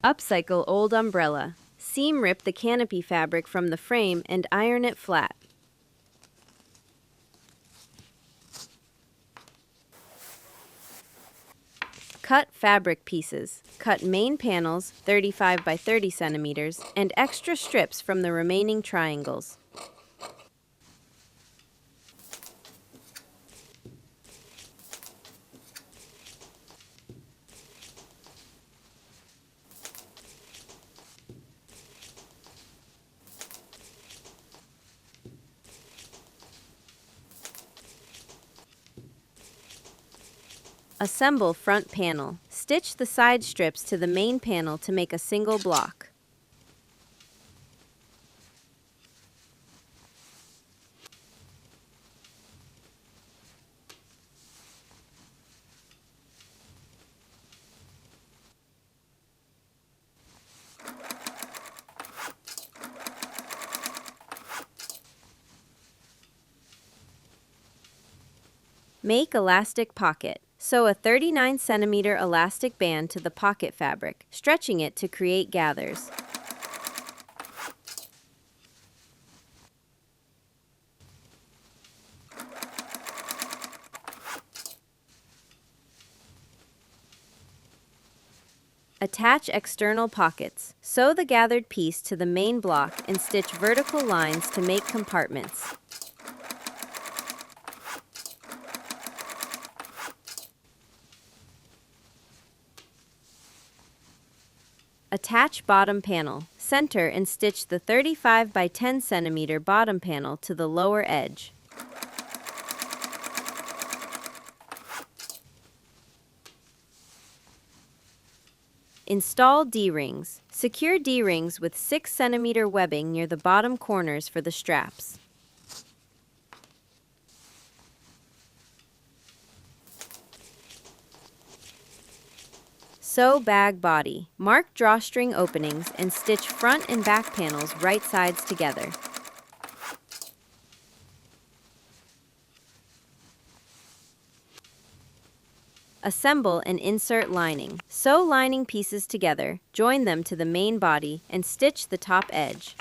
Upcycle old umbrella. Seam rip the canopy fabric from the frame and iron it flat. Cut fabric pieces. Cut main panels 35 by 30 centimeters and extra strips from the remaining triangles. Assemble front panel. Stitch the side strips to the main panel to make a single block. Make elastic pocket. Sew a 39 centimeter elastic band to the pocket fabric, stretching it to create gathers. Attach external pockets. Sew the gathered piece to the main block and stitch vertical lines to make compartments. Attach bottom panel. Center and stitch the 35 by 10 centimeter bottom panel to the lower edge. Install D-rings. Secure D-rings with 6 centimeter webbing near the bottom corners for the straps. Sew bag body. Mark drawstring openings and stitch front and back panels right sides together. Assemble and insert lining. Sew lining pieces together, join them to the main body, and stitch the top edge.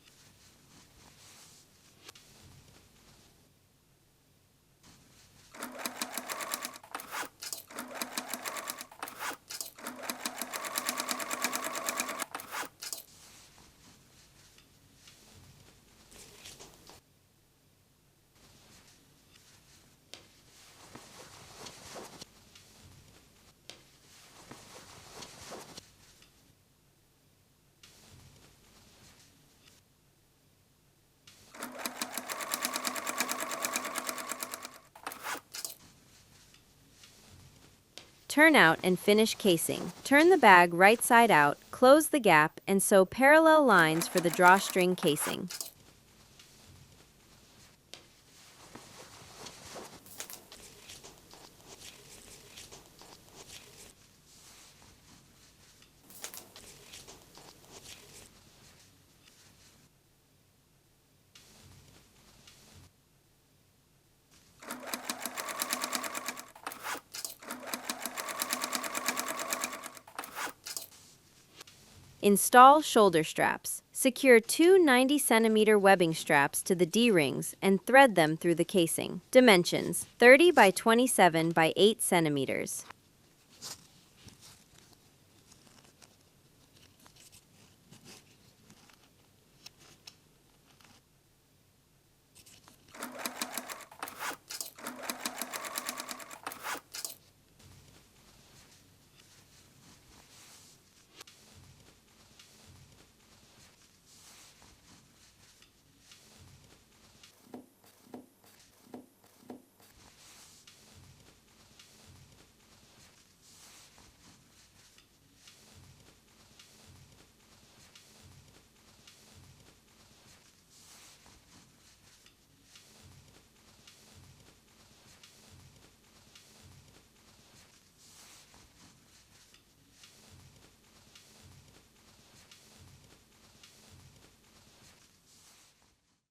Turn out and finish casing. Turn the bag right side out, close the gap, and sew parallel lines for the drawstring casing. Install shoulder straps. Secure two 90 centimeter webbing straps to the D-rings and thread them through the casing. Dimensions: 30 by 27 by 8 centimeters.